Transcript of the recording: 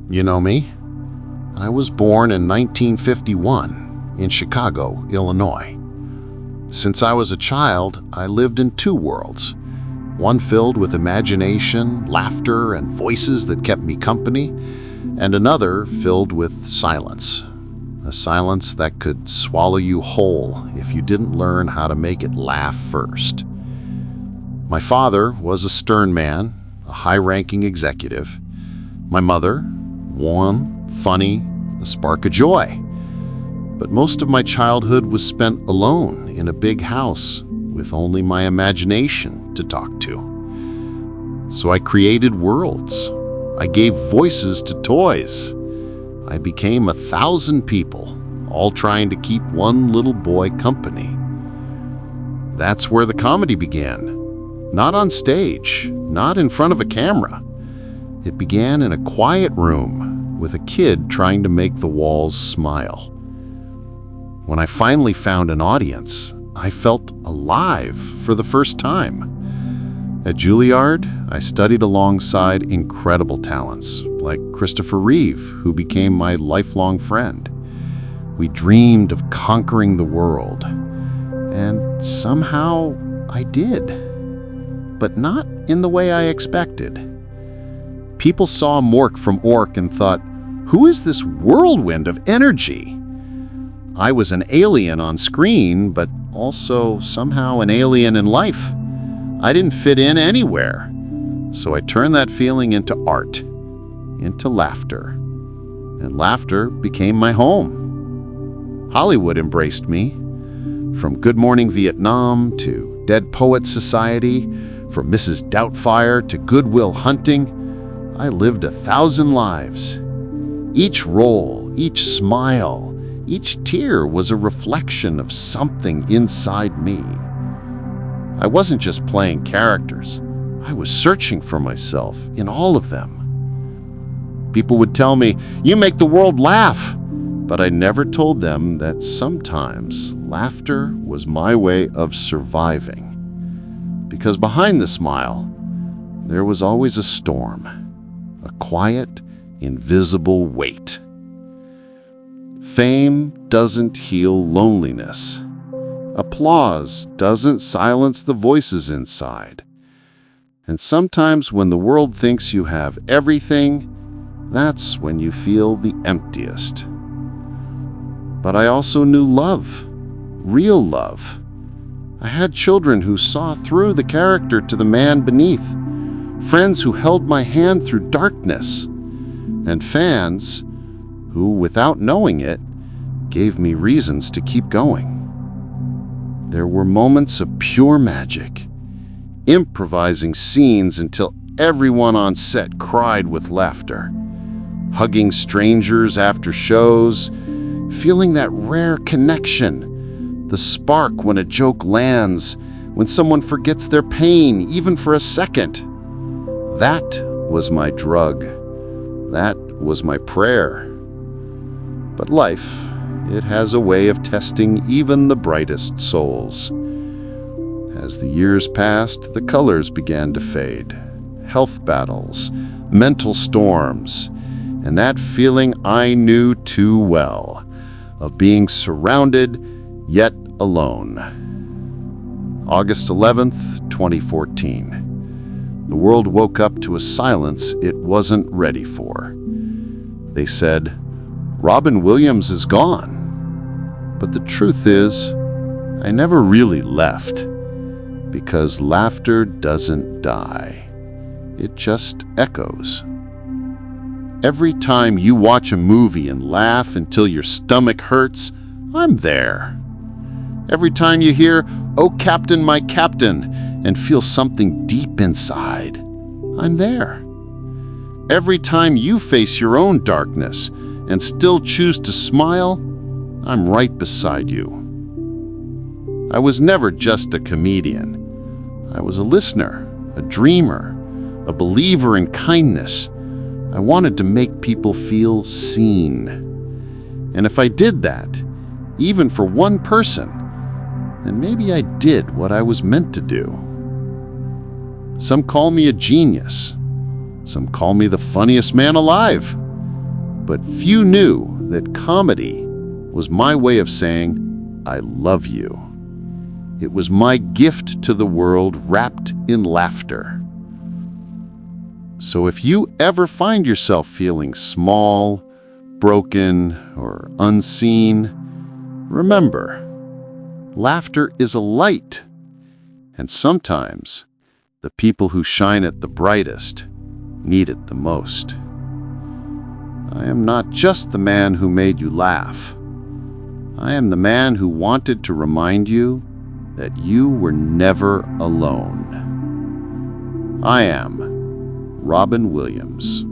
You know me? I was born in 1951 in Chicago, Illinois. Since I was a child, I lived in two worlds. One filled with imagination, laughter, and voices that kept me company, and another filled with silence. A silence that could swallow you whole if you didn't learn how to make it laugh first. My father was a stern man, a high-ranking executive. My mother, warm, funny, a spark of joy. But most of my childhood was spent alone in a big house with only my imagination to talk to. So I created worlds. I gave voices to toys. I became 1,000 people, all trying to keep one little boy company. That's where the comedy began. Not on stage, not in front of a camera. It began in a quiet room with a kid trying to make the walls smile. When I finally found an audience, I felt alive for the first time. At Juilliard, I studied alongside incredible talents like Christopher Reeve, who became my lifelong friend. We dreamed of conquering the world, and somehow I did. But not in the way I expected. People saw Mork from Ork and thought, "Who is this whirlwind of energy?" I was an alien on screen, but also somehow an alien in life. I didn't fit in anywhere. So I turned that feeling into art, into laughter. And laughter became my home. Hollywood embraced me. From Good Morning Vietnam to Dead Poets Society, from Mrs. Doubtfire to Good Will Hunting, I lived 1,000 lives. Each role, each smile, each tear was a reflection of something inside me. I wasn't just playing characters. I was searching for myself in all of them. People would tell me, "You make the world laugh," but I never told them that sometimes laughter was my way of surviving. Because behind the smile, there was always a storm, a quiet, invisible weight. Fame doesn't heal loneliness. Applause doesn't silence the voices inside. And sometimes when the world thinks you have everything, that's when you feel the emptiest. But I also knew love, real love. I had children who saw through the character to the man beneath, friends who held my hand through darkness, and fans who, without knowing it, gave me reasons to keep going. There were moments of pure magic, improvising scenes until everyone on set cried with laughter, hugging strangers after shows, feeling that rare connection, the spark when a joke lands, when someone forgets their pain, even for a second. That was my drug. That was my prayer. But life, it has a way of testing even the brightest souls. As the years passed, the colors began to fade. Health battles, mental storms, and that feeling I knew too well, of being surrounded yet alone. August 11th, 2014. The world woke up to a silence it wasn't ready for. They said, "Robin Williams is gone." But the truth is, I never really left, because laughter doesn't die. It just echoes. Every time you watch a movie and laugh until your stomach hurts, I'm there. Every time you hear, "Oh, Captain, my Captain," and feel something deep inside, I'm there. Every time you face your own darkness and still choose to smile, I'm right beside you. I was never just a comedian. I was a listener, a dreamer, a believer in kindness. I wanted to make people feel seen. And if I did that, even for one person, then maybe I did what I was meant to do. Some call me a genius. Some call me the funniest man alive. But few knew that comedy was my way of saying, I love you. It was my gift to the world wrapped in laughter. So if you ever find yourself feeling small, broken, or unseen, remember, laughter is a light, and sometimes the people who shine it the brightest need it the most. I am not just the man who made you laugh. I am the man who wanted to remind you that you were never alone. I am Robin Williams.